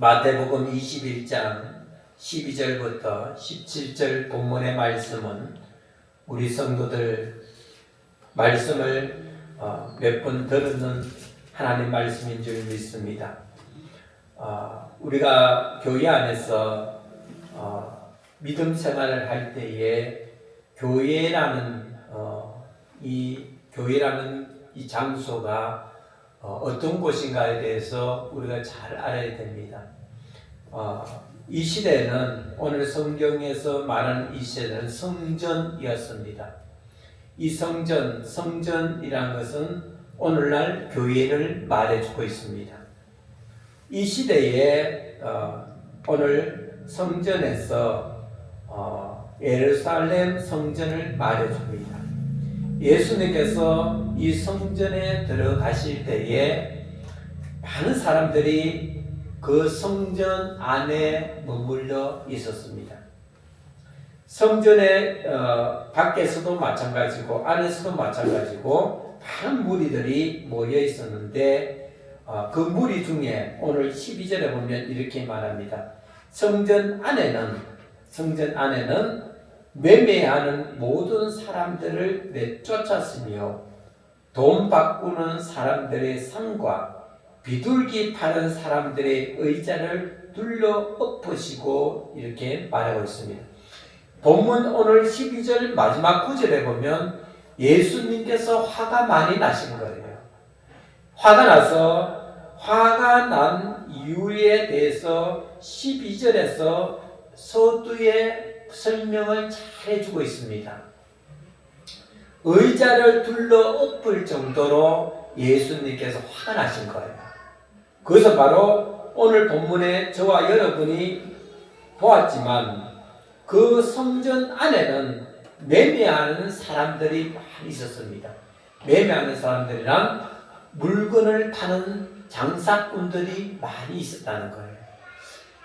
마태복음 21장 12절부터 17절 본문의 말씀은 우리 성도들 말씀을 몇 번 들었는 하나님 말씀인 줄 믿습니다. 우리가 교회 안에서 믿음 생활을 할 때에 교회라는 이 장소가 어떤 곳인가에 대해서 우리가 잘 알아야 됩니다. 이 시대는 오늘 성경에서 말하는 이 시대는 성전이었습니다. 이 성전이란 것은 오늘날 교회를 말해주고 있습니다. 이 시대에 오늘 성전에서 예루살렘 성전을 말해줍니다. 예수님께서 이 성전에 들어가실 때에 많은 사람들이 그 성전 안에 머물러 있었습니다. 성전의 밖에서도 마찬가지고 안에서도 마찬가지고 많은 무리들이 모여 있었는데 그 무리 중에 오늘 12절에 보면 이렇게 말합니다. 성전 안에는 매매하는 모든 사람들을 내쫓았으며 돈 바꾸는 사람들의 상과 비둘기 파는 사람들의 의자를 둘러 엎으시고 이렇게 말하고 있습니다. 본문 오늘 12절 마지막 구절에 보면 예수님께서 화가 많이 나신 거예요. 화가 난 이유에 대해서 12절에서 서두에 설명을 잘 해주고 있습니다. 의자를 둘러 엎을 정도로 예수님께서 화가 나신 거예요. 그것은 바로 오늘 본문에 저와 여러분이 보았지만 그 성전 안에는 매매하는 사람들이 많이 있었습니다. 매매하는 사람들이란 물건을 파는 장사꾼들이 많이 있었다는 거예요.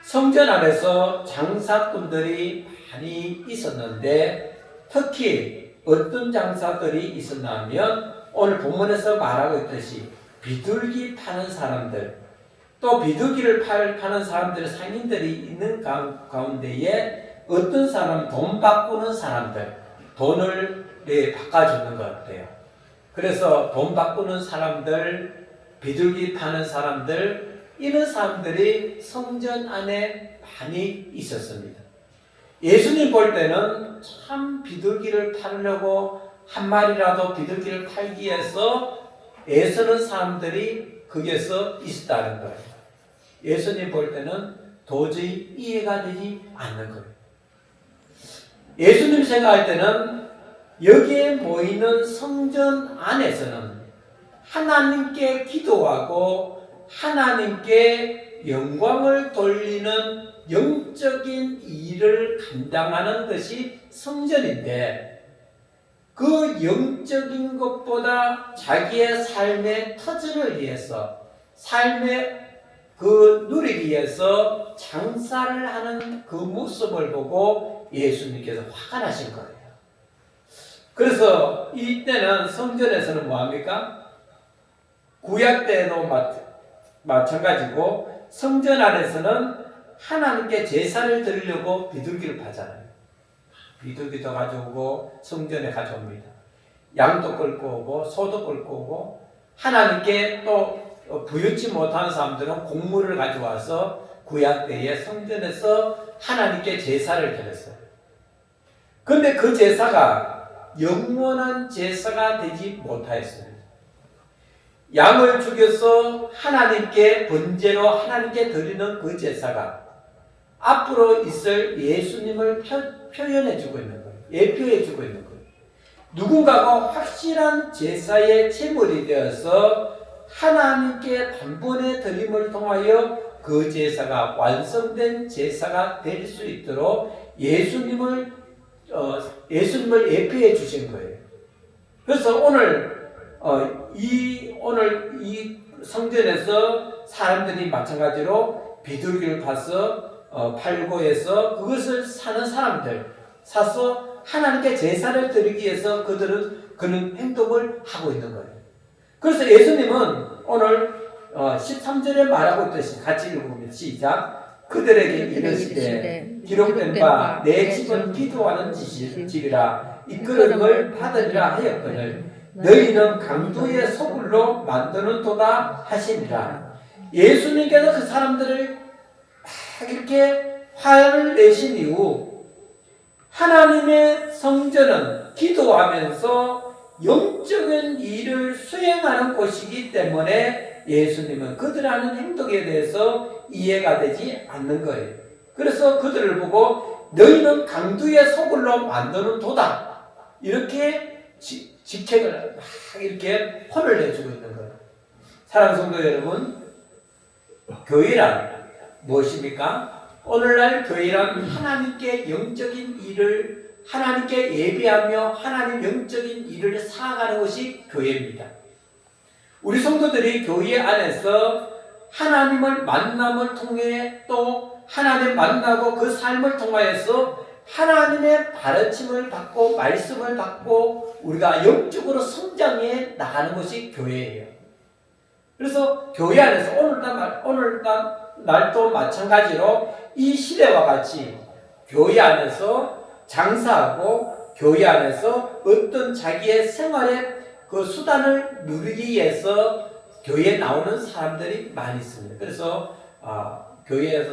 성전 안에서 장사꾼들이 많이 있었는데 특히 어떤 장사들이 있었나 하면 오늘 본문에서 말하고 있듯이 비둘기 파는 사람들, 또 비둘기를 파는 사람들, 상인들이 있는 가운데에 어떤 사람, 돈 바꾸는 사람들, 돈을 바꿔주는 것 같아요. 그래서 돈 바꾸는 사람들, 비둘기 파는 사람들, 이런 사람들이 성전 안에 많이 있었습니다. 예수님 볼 때는 참 비둘기를 팔려고 한 마리라도 비둘기를 팔기 위해서 애쓰는 사람들이 거기에서 있었다는 거예요. 예수님 볼 때는 도저히 이해가 되지 않는 거예요. 예수님 생각할 때는 여기에 모이는 성전 안에서는 하나님께 기도하고 하나님께 영광을 돌리는 영적인 일을 감당하는 것이 성전인데 그 영적인 것보다 자기의 삶의 터전을 위해서 삶의 그 누리기 위해서 장사를 하는 그 모습을 보고 예수님께서 화가 나신 거예요. 그래서 이때는 성전에서는 뭐합니까? 구약 때도 마찬가지고 성전 안에서는 하나님께 제사를 드리려고 비둘기를 파잖아요. 비둘기도 가져오고 성전에 가져옵니다. 양도 끌고 오고 소도 끌고 오고 하나님께 또 부유치 못한 사람들은 곡물을 가져와서 구약 때에 성전에서 하나님께 제사를 드렸어요. 그런데 그 제사가 영원한 제사가 되지 못하였어요. 양을 죽여서 하나님께 번제로 하나님께 드리는 그 제사가 앞으로 있을 예수님을 표현해주고 있는 거예요. 예표해주고 있는 거예요. 누군가가 확실한 제사의 제물이 되어서 하나님께 단번에 드림을 통하여 그 제사가 완성된 제사가 될 수 있도록 예수님을 예표해 주신 거예요. 그래서 오늘 이 성전에서 사람들이 마찬가지로 비둘기를 파서 팔고 해서 그것을 사는 사람들 사서 하나님께 제사를 드리기 위해서 그들은 그런 행동을 하고 있는 거예요. 그래서 예수님은 오늘 13절에 말하고 있듯이 같이 읽어보면 시작. 그들에게 이르시되 기록된 바 내 집은 기도하는 집이라 이끌음을 받으리라 하였거늘 너희는 강도의 소굴로 만드는도다 하시니라. 예수님께서 그 사람들을 막 이렇게 화를 내신 이후 하나님의 성전은 기도하면서 영적인 일을 수행하는 곳이기 때문에 예수님은 그들 하는 행동에 대해서 이해가 되지 않는 거예요. 그래서 그들을 보고 너희는 강도의 소굴로 만드는 도다 이렇게 직책을 막 이렇게 혼을 내주고 있는 거예요. 사랑하는 성도 여러분, 교회란 무엇입니까? 오늘날 교회란 하나님께 영적인 일을 하나님께 예배하며 하나님 영적인 일을 살아가는 것이 교회입니다. 우리 성도들이 교회 안에서 하나님을 만남을 통해 또 하나님 만나고 그 삶을 통하여서 하나님의 가르침을 받고 말씀을 받고 우리가 영적으로 성장해 나가는 것이 교회예요. 그래서 교회 안에서 오늘날도 마찬가지로 이 시대와 같이 교회 안에서 장사하고 교회 안에서 어떤 자기의 생활의 그 수단을 누리기 위해서 교회에 나오는 사람들이 많이 있습니다. 그래서 교회에서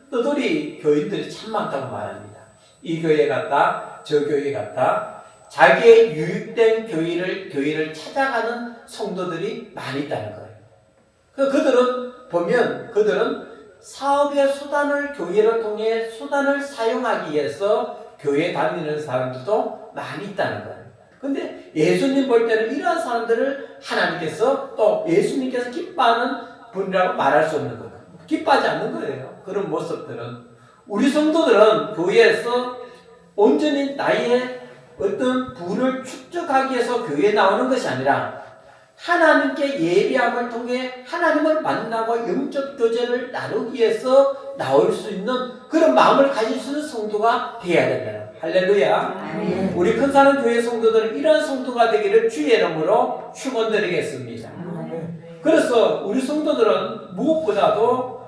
떠돌이 교인들이 참 많다고 말합니다. 이 교회 갔다 저 교회 갔다 자기의 유익된 교회를 찾아가는 성도들이 많이 있다는 거예요. 그들은 사업의 수단을 교회를 통해 수단을 사용하기 위해서 교회 다니는 사람들도 많이 있다는 거예요. 근데 예수님 볼 때는 이러한 사람들을 하나님께서 또 예수님께서 기뻐하는 분이라고 말할 수 없는 거예요. 기뻐하지 않는 거예요. 그런 모습들은. 우리 성도들은 교회에서 온전히 나의 어떤 부를 축적하기 위해서 교회에 나오는 것이 아니라 하나님께 예배함을 통해 하나님을 만나고 영적 교제를 나누기 위해서 나올 수 있는 그런 마음을 가질 수 있는 성도가 되어야 된다. 할렐루야. 우리 큰사랑 교회 성도들은 이런 성도가 되기를 주의 이름으로 축원드리겠습니다. 그래서 우리 성도들은 무엇보다도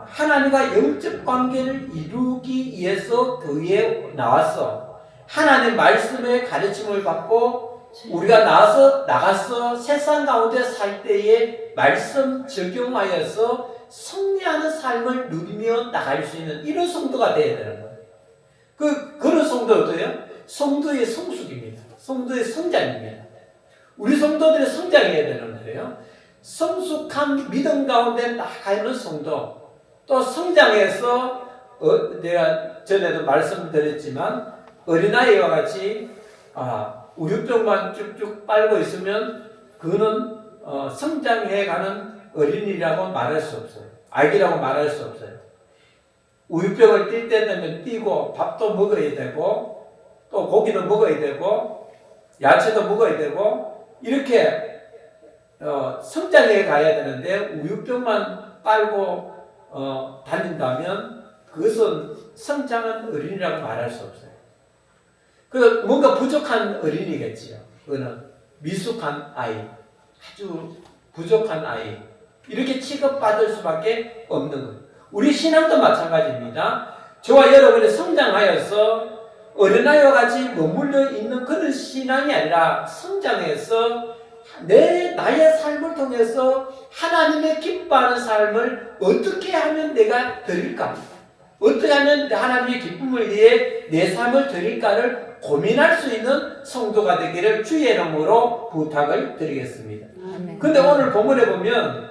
하나님과 영적 관계를 이루기 위해서 교회에 나왔어. 하나님 말씀의 가르침을 받고 우리가 나가서 세상 가운데 살 때에 말씀 적용하여서 승리하는 삶을 누리며 나갈 수 있는 이런 성도가 되어야 되는 거예요. 그런 성도도요, 성도의 성숙입니다. 성도의 성장입니다. 우리 성도들이 성장해야 되는 거예요. 성숙한 믿음 가운데 나가는 성도, 또 성장해서 내가 전에도 말씀드렸지만 어린아이와 같이 우유병만 쭉쭉 빨고 있으면 그는 성장해가는 어린이라고 말할 수 없어요. 아기라고 말할 수 없어요. 우유병을 뛸 때 되면 뛰고 밥도 먹어야 되고 또 고기도 먹어야 되고 야채도 먹어야 되고 이렇게 성장해 가야 되는데 우유병만 빨고 다닌다면 그것은 성장한 어린이라고 말할 수 없어요. 뭔가 부족한 어린이겠지요. 그거는 미숙한 아이, 아주 부족한 아이 이렇게 취급받을 수밖에 없는 거예요. 우리 신앙도 마찬가지입니다. 저와 여러분이 성장하여서 어린아이와 같이 머물러 있는 그런 신앙이 아니라 성장해서 나의 삶을 통해서 하나님의 기뻐하는 삶을 어떻게 하면 내가 드릴까? 어떻게 하면 하나님의 기쁨을 위해 내 삶을 드릴까를 고민할 수 있는 성도가 되기를 주의 이름으로 부탁을 드리겠습니다. 그런데 오늘 본문에 보면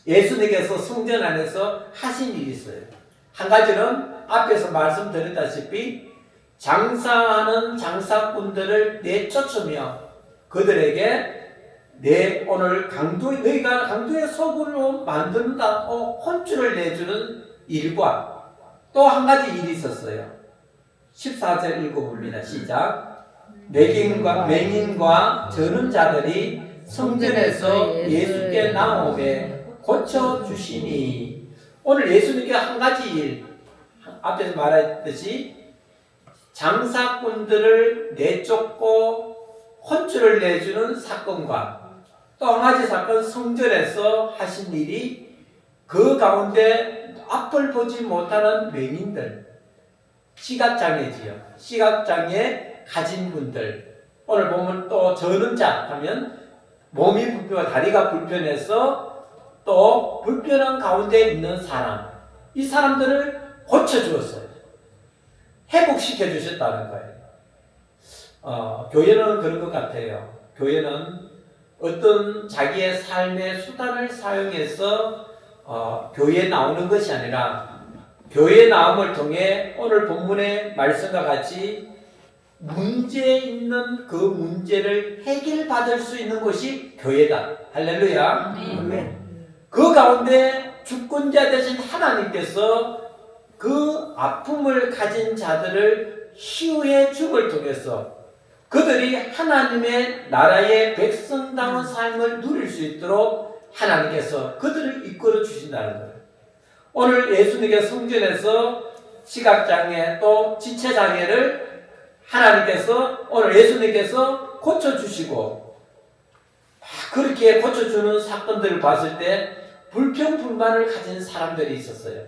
예수님께서 성전 안에서 하신 일이 있어요. 한 가지는 앞에서 말씀드렸다시피 장사하는 장사꾼들을 내쫓으며 그들에게 오늘 너희가 강도의 소굴로 만든다고 혼쭐을 내주는 일과 또 한 가지 일이 있었어요. 14절 읽어봅니다. 시작. 맹인과 저는 자들이 성전에서 예수께 나오매 고쳐주시니. 오늘 예수님께 한 가지 일, 앞에서 말했듯이 장사꾼들을 내쫓고 혼쭐을 내주는 사건과 또 한 가지 사건, 성전에서 하신 일이 그 가운데 앞을 보지 못하는 맹인들, 시각장애지요. 시각장애 가진 분들. 오늘 보면 또 저는 자 하면 몸이 불편하고 다리가 불편해서 또 불편한 가운데 있는 사람. 이 사람들을 고쳐주었어요. 회복시켜 주셨다는 거예요. 교회는 그런 것 같아요. 교회는 어떤 자기의 삶의 수단을 사용해서 교회에 나오는 것이 아니라 교회에 나옴을 통해 오늘 본문의 말씀과 같이 문제 있는 그 문제를 해결받을 수 있는 것이 교회다. 할렐루야. 그 가운데 주권자 되신 하나님께서 그 아픔을 가진 자들을 치유해 줌을 통해서 그들이 하나님의 나라의 백성다운 삶을 누릴 수 있도록 하나님께서 그들을 이끌어 주신다는 거예요. 오늘 예수님의 성전에서 시각장애 또 지체장애를 하나님께서 오늘 예수님께서 고쳐주시고 그렇게 고쳐주는 사건들을 봤을 때 불평불만을 가진 사람들이 있었어요.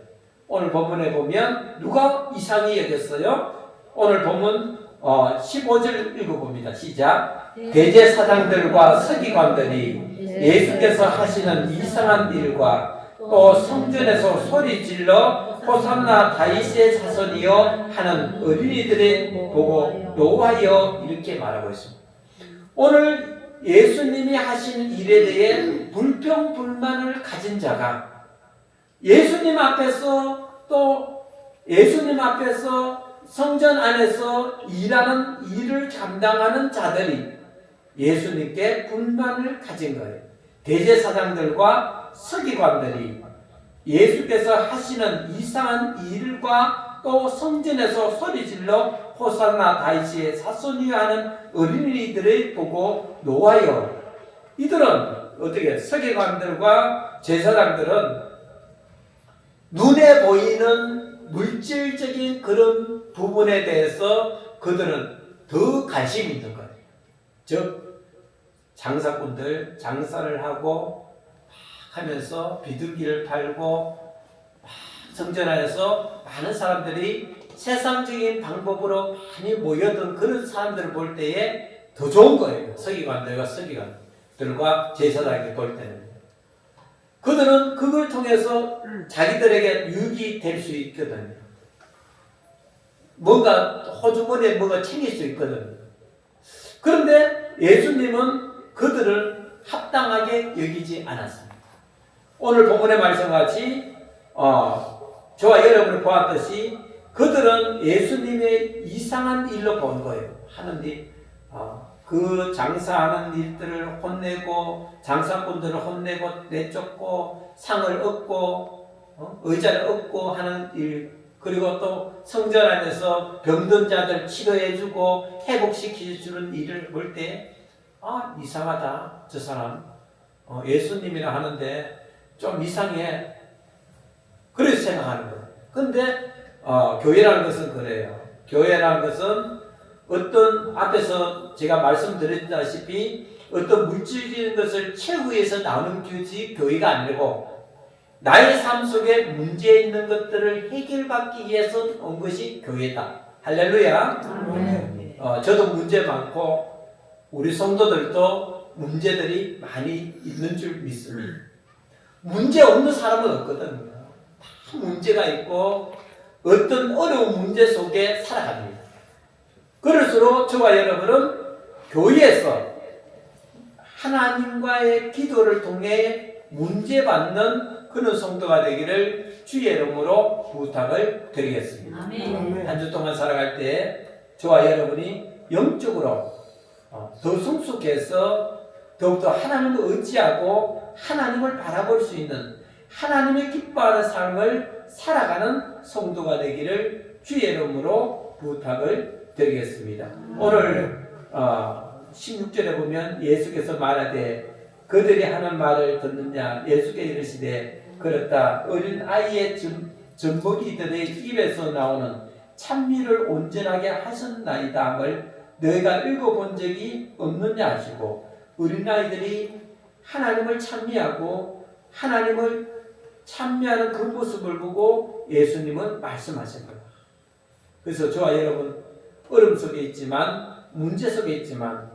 오늘 본문에 보면 누가 이상히 여겼어요? 오늘 본문 15절 읽어봅니다. 시작. 대제사장들과 서기관들이 예수께서 하시는 이상한 일과 또 성전에서 소리 질러 호산나 다윗의 자손이여 하는 어린이들을 보고 노하여 이렇게 말하고 있습니다. 오늘 예수님이 하시는 일에 대해 불평불만을 가진 자가 예수님 앞에서 또 예수님 앞에서 성전 안에서 일하는 일을 감당하는 자들이 예수님께 불만을 가진 거예요. 대제사장들과 서기관들이 예수께서 하시는 이상한 일과 또 성전에서 소리질러 호산나 다윗의 자손이여 하는 어린이들을 보고 노하여 이들은 어떻게 서기관들과 제사장들은 눈에 보이는 물질적인 그런 부분에 대해서 그들은 더 관심이 있는 거예요. 즉 장사꾼들 장사를 하고 하면서 비둘기를 팔고 성전 안에서 많은 사람들이 세상적인 방법으로 많이 모여든 그런 사람들을 볼 때에 더 좋은 거예요. 서기관들과 서기관들과 제사장이 볼 때는. 그들은 그걸 통해서 자기들에게 유익이 될 수 있거든요. 뭔가 호주머니에 뭔가 챙길 수 있거든요. 그런데 예수님은 그들을 합당하게 여기지 않았습니다. 오늘 본문의 말씀같이 저와 여러분이 보았듯이 그들은 예수님의 이상한 일로 본 거예요. 하는데 그 장사하는 일들을 혼내고 장사꾼들을 혼내고 내쫓고 상을 얻고 의자를 얻고 하는 일, 그리고 또 성전 안에서 병든 자들 치료해주고 회복시켜주는 일을 볼 때 이상하다. 저 사람 예수님이라 하는데 좀 이상해. 그래서 생각하는 거예요. 근데 교회라는 것은 그래요. 교회라는 것은 어떤 앞에서 제가 말씀드렸다시피 어떤 물질적인 것을 채우기 위해서 나오는 교회가 아니고 나의 삶 속에 문제 있는 것들을 해결받기 위해서 온 것이 교회다. 할렐루야. 저도 문제 많고 우리 성도들도 문제들이 많이 있는 줄 믿습니다. 문제 없는 사람은 없거든요. 다 문제가 있고 어떤 어려운 문제 속에 살아갑니다. 그럴수록 저와 여러분은 교회에서 하나님과의 기도를 통해 문제받는 그런 성도가 되기를 주의 이름으로 부탁을 드리겠습니다. 한 주 동안 살아갈 때 저와 여러분이 영적으로 더 성숙해서 더욱더 하나님을 의지하고 하나님을 바라볼 수 있는 하나님의 기뻐하는 삶을 살아가는 성도가 되기를 주의 이름으로 부탁을 드리겠습니다. 오늘 16절에 보면 예수께서 말하되 그들이 하는 말을 듣느냐 예수께 이르시되 그렇다. 어린 아이의 젖먹이들의 입에서 나오는 찬미를 온전하게 하셨나이다 함을 너희가 읽어본 적이 없느냐 하시고 어린아이들이 하나님을 찬미하고 하나님을 찬미하는 그 모습을 보고 예수님은 말씀하신 거예요. 그래서 저와 여러분 어려움 속에 있지만 문제 속에 있지만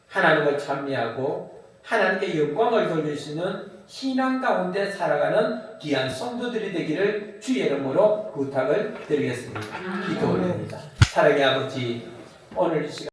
하나님을 찬미하고 하나님께 영광을 돌리시는 신앙 가운데 살아가는 귀한 성도들이 되기를 주의 이름으로 부탁을 드리겠습니다. 기도 올립니다. 사랑의 아버지, 오늘 이 시간